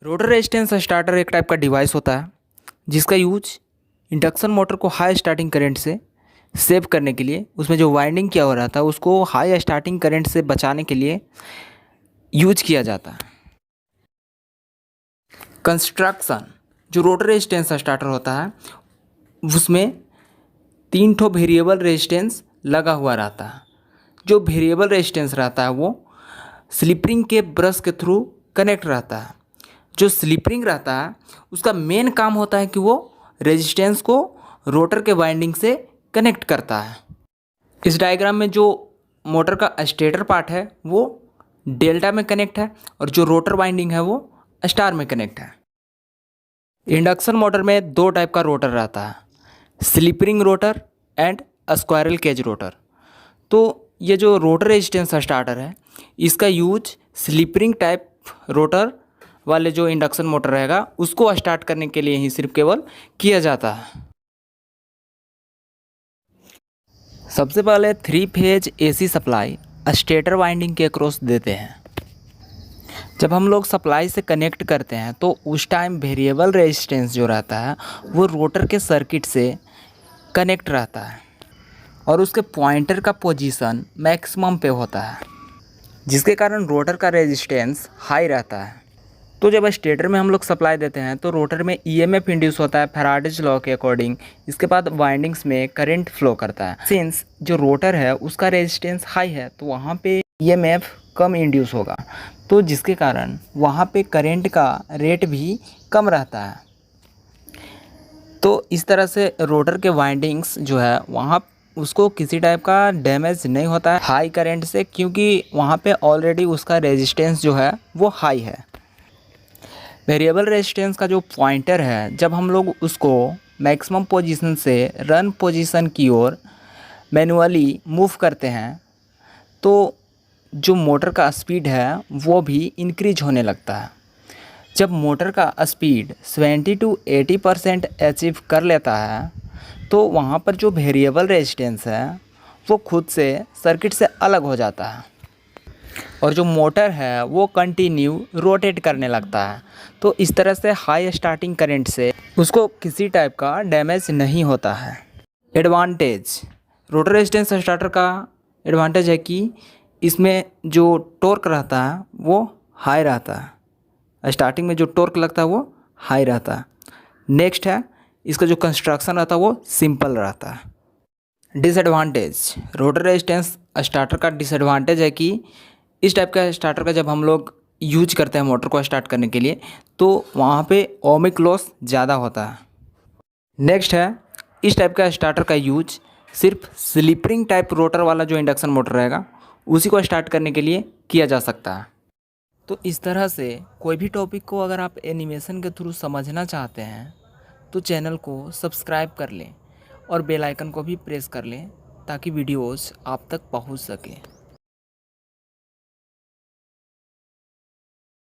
Rotor resistance starter एक type का device होता है जिसका यूज इंडक्शन मोटर को हाई स्टार्टिंग करंट से सेव करने के लिए, उसमें जो वाइंडिंग किया हो रहा था उसको हाई स्टार्टिंग करंट से बचाने के लिए यूज किया जाता है। कंस्ट्रक्शन जो रोटर रेजिस्टेंस स्टार्टर होता है उसमें 3 ठो वेरिएबल रेजिस्टेंस लगा हुआ रहता है। जो वेरिएबल रेजिस्टेंस रहता है वो स्लिप रिंग के ब्रश के थ्रू कनेक्ट रहता है। जो स्लिप रिंग रहता है उसका मेन काम होता है कि वो रेजिस्टेंस को रोटर के वाइंडिंग से कनेक्ट करता है। इस डायग्राम में जो मोटर का स्टेटर पार्ट है वो डेल्टा में कनेक्ट है और जो रोटर वाइंडिंग है वो स्टार में कनेक्ट है। इंडक्शन मोटर में 2 टाइप का रोटर रहता है, slip ring rotor and squirrel cage rotor. तो ये जो रोटर रेजिस्टेंस स्टार्टर है इसका use slip ring type rotor वाले जो इंडक्शन मोटर रहेगा उसको स्टार्ट करने के लिए ही सिर्फ केवल किया जाता है। सबसे पहले 3 phase AC supply stator winding के अक्रॉस देते हैं। जब हम लोग सप्लाई से कनेक्ट करते हैं तो उस टाइम वेरिएबल रेजिस्टेंस जो रहता है वो रोटर के सर्किट से कनेक्ट रहता है और उसके पॉइंटर का पोजीशन मैक्सिमम पे होता है, जिसके कारण रोटर का रेजिस्टेंस हाई रहता है। तो जब स्टेटर में हम लोग सप्लाई देते हैं तो रोटर में ईएमएफ इंड्यूस होता है फैराडेज लॉ के अकॉर्डिंग। इसके बाद वाइंडिंग्स में करंट फ्लो करता है। सिंस जो रोटर है उसका रेजिस्टेंस हाई है तो वहाँ पे ईएमएफ कम इंड्यूस होगा, तो जिसके कारण वहाँ पे करंट का रेट भी कम रहता है। तो इस तरह से रोटर के वाइंडिंग्स जो है वहाँ उसको किसी टाइप का डैमेज नहीं होता है हाई करंट से, क्योंकि वहाँ पे ऑलरेडी उसका रेजिस्टेंस जो है वो हाई है। वेरिएबल रेजिस्टेंस का जो पॉइंटर है जब हम लोग उसको मैक्सिमम पोजीशन से रन पोजीशन की ओर मैनुअली मूव करते हैं तो जो मोटर का स्पीड है वो भी इंक्रीज होने लगता है। जब मोटर का स्पीड 70 to 80% अचीव कर लेता है तो वहाँ पर जो वेरिएबल रेजिस्टेंस है वो खुद से सर्किट से अलग हो जाता है और जो मोटर है वो कंटिन्यू रोटेट करने लगता है। तो इस तरह से हाई स्टार्टिंग करंट से उसको किसी टाइप का डैमेज नहीं होता है। एडवांटेज रोटर रेजिस्टेंस स्टार्टर का एडवांटेज है कि इसमें जो टॉर्क रहता है वो हाई रहता है। स्टार्टिंग में जो टॉर्क लगता है वो हाई रहता है। नेक्स्ट है इसका जो कंस्ट्रक्शन रहता है वो सिंपल रहता है। डिसएडवांटेज रोटर रेजिस्टेंस स्टार्टर का डिसएडवांटेज है कि इस टाइप का स्टार्टर का जब हम लोग यूज करते हैं मोटर को स्टार्ट करने के लिए तो वहाँ पे ओमिक लॉस ज़्यादा होता है। नेक्स्ट है इस टाइप का स्टार्टर का यूज सिर्फ स्लिप रिंग टाइप रोटर वाला जो इंडक्शन मोटर रहेगा उसी को स्टार्ट करने के लिए किया जा सकता है। तो इस तरह से कोई भी टॉपिक को अगर आप एनिमेशन के थ्रू समझना चाहते हैं तो चैनल को सब्सक्राइब कर लें और बेल आइकन को भी प्रेस कर लें ताकि वीडियोज़ आप तक पहुंच सके।